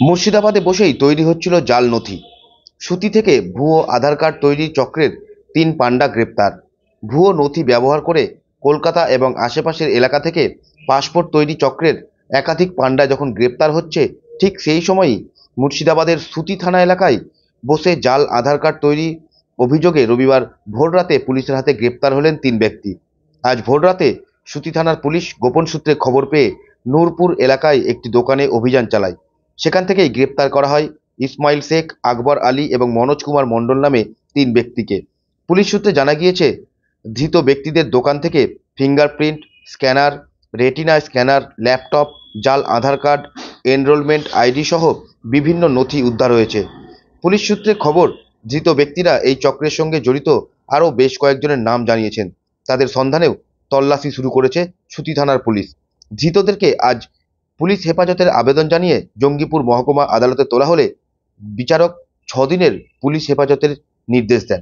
মুর্শিদাবাদে বসেই তৈরি হচ্ছিল জাল নথি। সুতি থেকে ভুয়ো আধার কার্ড তৈরি চক্রের 3 পাণ্ডা গ্রেপ্তার। ভুয়ো নথি ব্যবহার করে কলকাতা এবং আশেপাশের এলাকা থেকে পাসপোর্ট তৈরি চক্রের একাধিক পাণ্ডা যখন গ্রেপ্তার হচ্ছে, ঠিক সেই সময়ই মুর্শিদাবাদের সুতি থানা এলাকায় বসে জাল আধার কার্ড তৈরি অভিযোগে রবিবার ভোররাতে পুলিশের হাতে গ্রেপ্তার হলেন 3 ব্যক্তি। আজ ভোররাতে সুতি থানার পুলিশ গোপন সূত্রে খবর পেয়ে নূরপুর এলাকায় একটি দোকানে অভিযান চালায়। সেখান থেকেই গ্রেপ্তার করা হয় ইসমাইল শেখ, আকবর আলী এবং মনোজ কুমার মণ্ডল নামে 3 ব্যক্তিকে। পুলিশ সূত্রে জানা গিয়েছে, ধৃত ব্যক্তিদের দোকান থেকে fingerprint scanner, retina scanner, laptop, জাল আধার কার্ড, এনরোলমেন্ট আইডি সহ বিভিন্ন নথি উদ্ধার হয়েছে। পুলিশ সূত্রে খবর, ধৃত ব্যক্তিরা এই চক্রের সঙ্গে জড়িত আরও বেশ কয়েকজনের নাম জানিয়েছেন। তাদের সন্ধানেও তল্লাশি শুরু করেছে সুতি থানার পুলিশ। ধৃতদেরকে আজ পুলিশ হেফাজতের আবেদন জানিয়ে জঙ্গিপুর মহকুমা আদালতে তোলা হলে বিচারক 6 দিনের পুলিশ হেফাজতের নির্দেশ দেন।